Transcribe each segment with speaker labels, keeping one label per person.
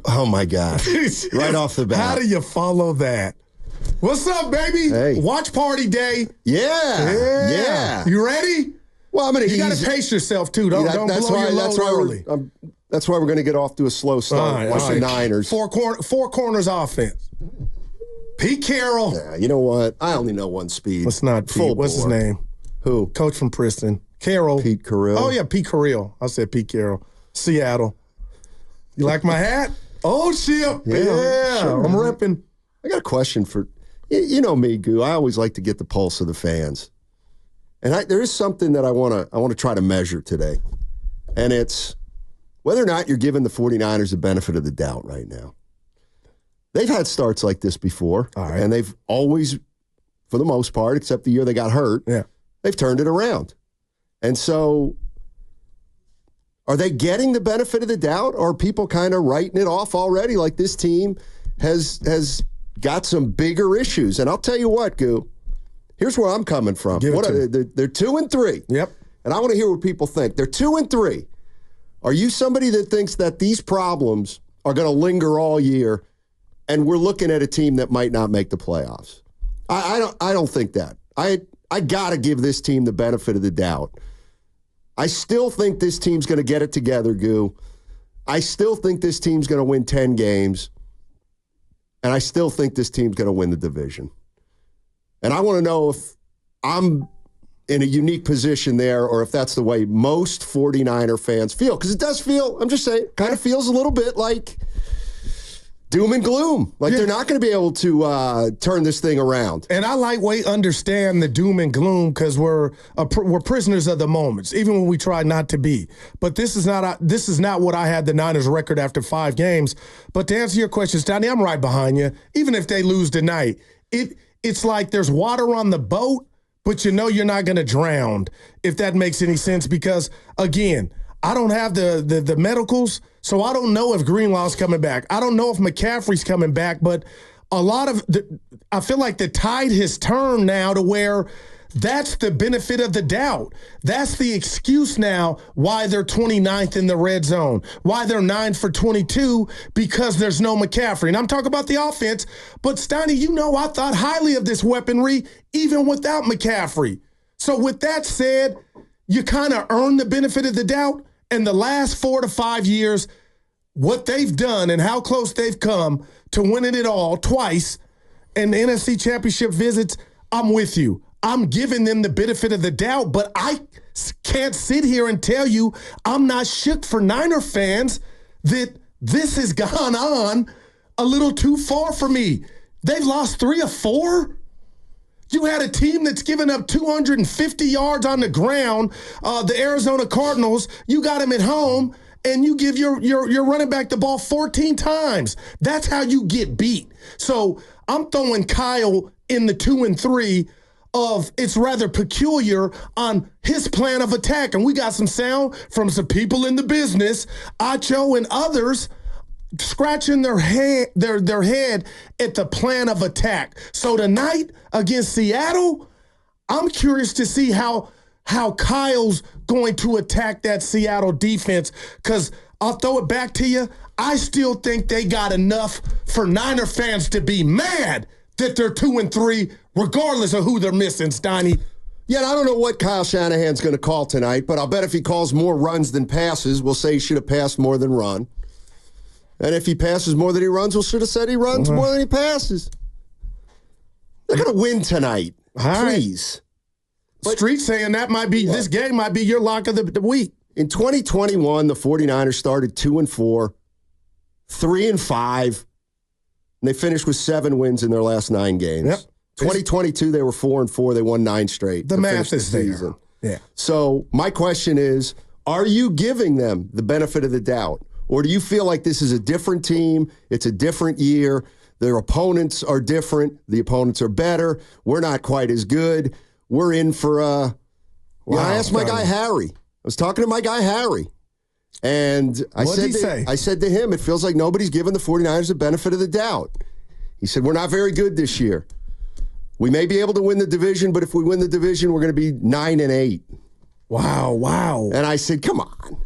Speaker 1: Oh, my God. Right off the bat.
Speaker 2: How do you follow that? What's up, baby?
Speaker 1: Hey.
Speaker 2: Watch party day.
Speaker 1: Yeah.
Speaker 2: You ready?
Speaker 1: Well, I'm going to
Speaker 2: You got to pace yourself, too. Don't blow your load early.
Speaker 1: That's why we're going to get off to a slow start. Watch the Niners.
Speaker 2: Four corners offense. Pete Carroll.
Speaker 1: Yeah, you know what? I only know one speed.
Speaker 2: What's not Pete? What's his name?
Speaker 1: Who?
Speaker 2: Coach from Princeton. Carroll.
Speaker 1: Pete Carroll.
Speaker 2: Oh, yeah, Pete Carroll. I said Pete Carroll. Seattle. You like my hat? Oh, shit. Yeah. Sure. I'm repping.
Speaker 1: I got a question for you. Know me, Goo. I always like to get the pulse of the fans. And there is something that I want to try to measure today. And it's whether or not you're giving the 49ers the benefit of the doubt right now. They've had starts like this before, and they've always, for the most part, except the year they got hurt, they've turned it around. And so are they getting the benefit of the doubt, or are people kind of writing it off already like this team has got some bigger issues? And I'll tell you what, Goo, here's where I'm coming from. They're 2-3.
Speaker 2: Yep.
Speaker 1: And I want to hear what people think. They're 2-3. Are you somebody that thinks that these problems are going to linger all year, and we're looking at a team that might not make the playoffs? I don't think that. I got to give this team the benefit of the doubt. I still think this team's going to get it together, Goo. I still think this team's going to win 10 games, and I still think this team's going to win the division. And I want to know if I'm in a unique position there, or if that's the way most 49er fans feel. Because it does feel, I'm just saying, kind of feels a little bit like doom and gloom. Like they're not going to be able to turn this thing around.
Speaker 2: And I lightweight understand the doom and gloom because we're prisoners of the moments, even when we try not to be. But this is not what I had the Niners record after 5 games. But to answer your question, Steiny, I'm right behind you. Even if they lose tonight, it's like there's water on the boat, but you know you're not going to drown, if that makes any sense. Because, again, I don't have the medicals, so I don't know if Greenlaw's coming back. I don't know if McCaffrey's coming back, but I feel like the tide has turned now to where that's the benefit of the doubt. That's the excuse now why they're 29th in the red zone, why they're 9 for 22, because there's no McCaffrey. And I'm talking about the offense, but Steiny, I thought highly of this weaponry even without McCaffrey. So with that said, you kind of earn the benefit of the doubt. And the last 4 to 5 years, what they've done and how close they've come to winning it all twice and the NFC Championship visits, I'm with you. I'm giving them the benefit of the doubt, but I can't sit here and tell you I'm not shook for Niner fans that this has gone on a little too far for me. They've lost 3 of 4. You had a team that's given up 250 yards on the ground, the Arizona Cardinals. You got them at home, and you give your running back the ball 14 times. That's how you get beat. So I'm throwing Kyle in the 2 and 3 of it's rather peculiar on his plan of attack. And we got some sound from some people in the business, Acho and others, scratching their head at the plan of attack. So tonight against Seattle, I'm curious to see how Kyle's going to attack that Seattle defense, because I'll throw it back to you. I still think they got enough for Niner fans to be mad that they're 2 and 3, regardless of who they're missing, Steiny.
Speaker 1: Yeah, and I don't know what Kyle Shanahan's going to call tonight, but I'll bet if he calls more runs than passes, we'll say he should have passed more than run. And if he passes more than he runs, we'll should have said he runs more than he passes. They're going to win tonight. Please.
Speaker 2: But Street saying that might be this game might be your lock of the week.
Speaker 1: In 2021, the 49ers started 2-4, 3-5, and they finished with 7 wins in their last 9 games.
Speaker 2: Yep.
Speaker 1: 2022, they were 4-4. They won 9 straight.
Speaker 2: The math is there.
Speaker 1: Season.
Speaker 2: Yeah.
Speaker 1: So my question is, are you giving them the benefit of the doubt? Or do you feel like this is a different team? It's a different year. Their opponents are different. The opponents are better. We're not quite as good. We're in for a... I asked my guy Harry. I was talking to my guy Harry. And I said to him, it feels like nobody's giving the 49ers the benefit of the doubt. He said, we're not very good this year. We may be able to win the division, but if we win the division, we're going to be 9-8.
Speaker 2: Wow.
Speaker 1: And I said, come on.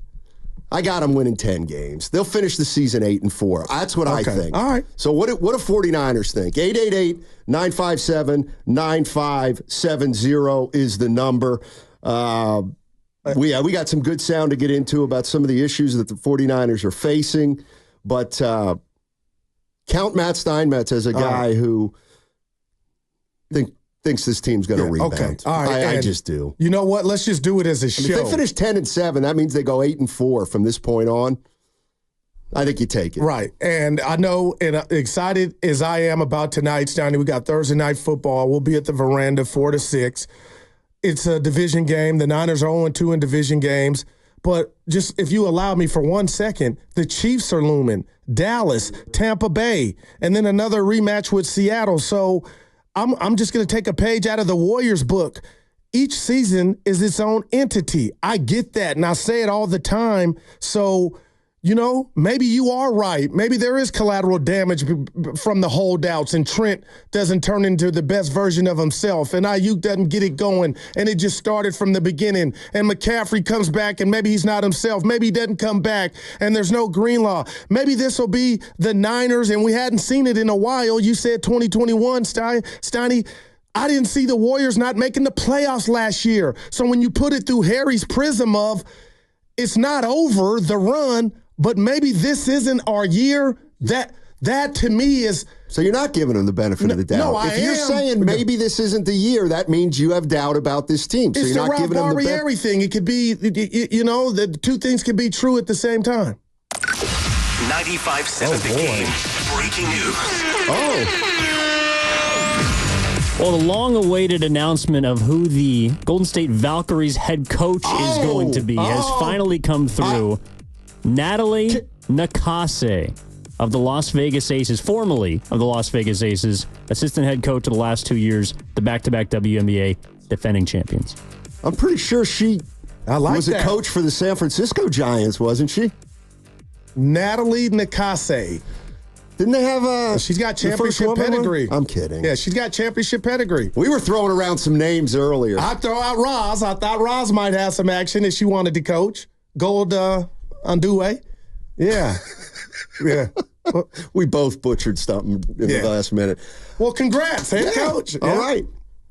Speaker 1: I got them winning 10 games. They'll finish the season 8-4. That's what I think.
Speaker 2: All right.
Speaker 1: So what do 49ers think? 888-957-9570 is the number. We got some good sound to get into about some of the issues that the 49ers are facing. But count Matt Steinmetz as a guy who thinks this team's going to rebound.
Speaker 2: Okay. All right.
Speaker 1: I just do.
Speaker 2: You know what? Let's just do it as a show.
Speaker 1: If they finish 10-7, that means they go 8-4 from this point on. I think you take it.
Speaker 2: Right. And I know, and excited as I am about tonight, Steiny, we got Thursday night football. We'll be at the veranda 4 to 6. It's a division game. The Niners are 0-2 in division games. But just if you allow me for 1 second, the Chiefs are looming. Dallas, Tampa Bay, and then another rematch with Seattle. So I'm just going to take a page out of the Warriors book. Each season is its own entity. I get that, and I say it all the time. So, maybe you are right. Maybe there is collateral damage from the holdouts, and Trent doesn't turn into the best version of himself, and Ayuk doesn't get it going, and it just started from the beginning, and McCaffrey comes back, and maybe he's not himself. Maybe he doesn't come back, and there's no Greenlaw. Maybe this will be the Niners, and we hadn't seen it in a while. You said 2021, Steiny. I didn't see the Warriors not making the playoffs last year. So when you put it through Harry's prism of it's not over, the run, but maybe this isn't our year, that to me is...
Speaker 1: So you're not giving them the benefit of the doubt.
Speaker 2: No, I am.
Speaker 1: If you're saying maybe this isn't the year, that means you have doubt about this team. So
Speaker 2: it's
Speaker 1: you're not
Speaker 2: the
Speaker 1: giving them the
Speaker 2: benefit. Thing. It could be, the two things can be true at the same time.
Speaker 3: 95.7 The Game. Breaking news.
Speaker 4: Well, the long-awaited announcement of who the Golden State Valkyries head coach is going to be has finally come through. Natalie Nakase of the Las Vegas Aces, formerly of the Las Vegas Aces, assistant head coach of the last 2 years, the back-to-back WNBA defending champions.
Speaker 1: I'm pretty sure she was
Speaker 2: that.
Speaker 1: a coach for the San Francisco Giants, wasn't she?
Speaker 2: Natalie Nakase.
Speaker 1: Didn't they have
Speaker 2: She's got championship pedigree.
Speaker 1: I'm kidding.
Speaker 2: Yeah, she's got championship pedigree.
Speaker 1: We were throwing around some names earlier.
Speaker 2: I throw out Roz. I thought Roz might have some action if she wanted to coach. Gold Unduwe. Yeah. Yeah.
Speaker 1: We both butchered something in the last minute.
Speaker 2: Well, congrats, head coach. Yeah.
Speaker 1: All right.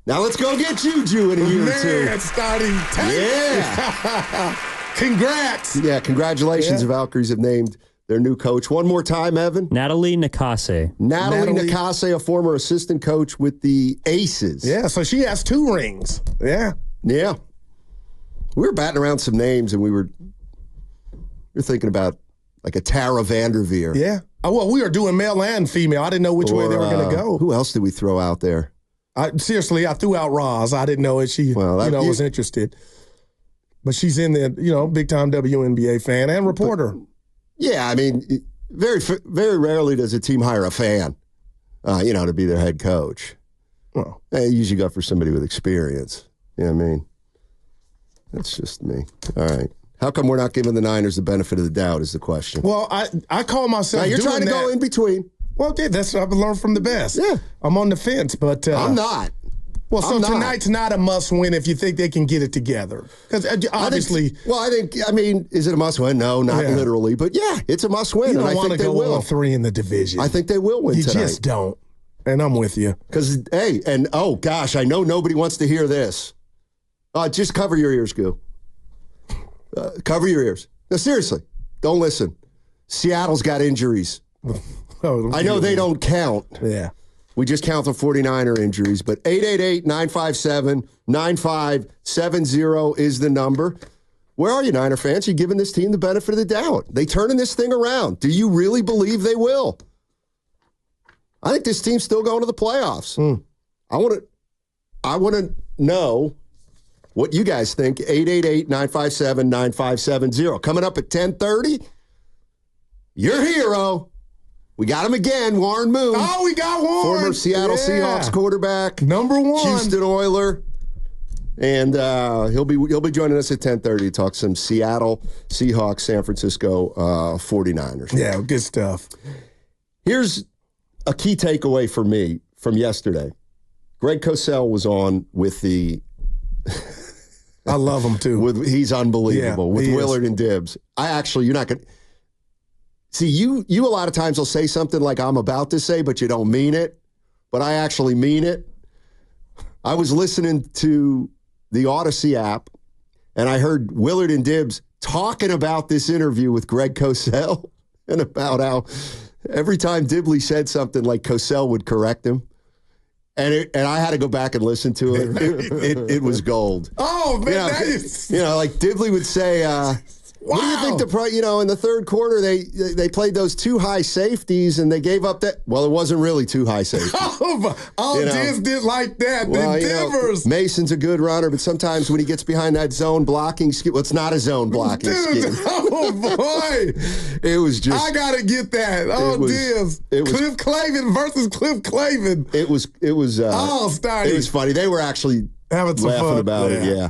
Speaker 1: Now let's go get Juju in a year or two.
Speaker 2: Man, starting
Speaker 1: Yeah.
Speaker 2: Congrats.
Speaker 1: Yeah, congratulations. The Valkyries have named their new coach. One more time, Evan.
Speaker 4: Natalie Nakase.
Speaker 1: Natalie Nakase, a former assistant coach with the Aces.
Speaker 2: Yeah, so she has 2 rings. Yeah.
Speaker 1: Yeah. We were batting around some names, and we were thinking about like a Tara Vanderveer.
Speaker 2: Yeah. Oh, well, we were doing male and female. I didn't know which way they were going to go.
Speaker 1: Who else did we throw out there?
Speaker 2: Seriously, I threw out Roz. I didn't know if she was interested. But she's in the, big-time WNBA fan and reporter.
Speaker 1: Yeah, I mean, very very rarely does a team hire a fan, to be their head coach.
Speaker 2: Well,
Speaker 1: they usually go for somebody with experience. You know what I mean? That's just me. All right. How come we're not giving the Niners the benefit of the doubt is the question.
Speaker 2: Well, I call myself
Speaker 1: now, you're
Speaker 2: doing
Speaker 1: trying to go in between.
Speaker 2: Well, that's what I've learned from the best.
Speaker 1: Yeah.
Speaker 2: I'm on the fence, but...
Speaker 1: I'm not.
Speaker 2: Well, so tonight's not a must-win if you think they can get it together. Because obviously...
Speaker 1: I think, is it a must-win? No, not literally. But, yeah, it's a must-win,
Speaker 2: and
Speaker 1: I think they will.
Speaker 2: You don't want to go 1-3 in the division.
Speaker 1: I think they will win tonight.
Speaker 2: You just don't. And I'm with you.
Speaker 1: Because, hey, and, oh, gosh, I know nobody wants to hear this. Just cover your ears, Goo. Cover your ears. No, seriously, don't listen. Seattle's got injuries. I know they don't count.
Speaker 2: Yeah.
Speaker 1: We just count the 49er injuries, but 888-957-9570 is the number. Where are you, Niner fans? You giving this team the benefit of the doubt? They turning this thing around. Do you really believe they will? I think this team's still going to the playoffs. I want to know what you guys think. 888-957-9570. Coming up at 10:30, your hero. We got him again, Warren Moon.
Speaker 2: Oh, we got Warren.
Speaker 1: Former Seattle Seahawks quarterback.
Speaker 2: Number 1.
Speaker 1: Houston Oiler. And he'll be joining us at 10:30 to talk some Seattle Seahawks, San Francisco 49ers.
Speaker 2: Yeah, good stuff.
Speaker 1: Here's a key takeaway for me from yesterday. Greg Cosell was on with the
Speaker 2: I love him too.
Speaker 1: He's unbelievable with
Speaker 2: he
Speaker 1: Willard and Dibbs. You're not going to see you a lot of times will say something like I'm about to say, but you don't mean it. But I actually mean it. I was listening to the Odyssey app, and I heard Willard and Dibbs talking about this interview with Greg Cosell and about how every time Dibley said something, like Cosell would correct him. And I had to go back and listen to it. It was gold.
Speaker 2: Oh, man.
Speaker 1: Like Dibley would say, what do you think in the third quarter, they played those 2 high safeties and they gave up that. Well, it wasn't really 2 high safeties.
Speaker 2: Diz did like that. Divers.
Speaker 1: Mason's a good runner, but sometimes when he gets behind that zone blocking scheme, well, it's not a zone blocking scheme.
Speaker 2: Oh, boy.
Speaker 1: It was just.
Speaker 2: I got to get that. Diz. Cliff Clavin versus Cliff Clavin.
Speaker 1: It was.
Speaker 2: Steiny.
Speaker 1: It was funny. They were actually
Speaker 2: having some
Speaker 1: laughing
Speaker 2: fun
Speaker 1: about it, yeah.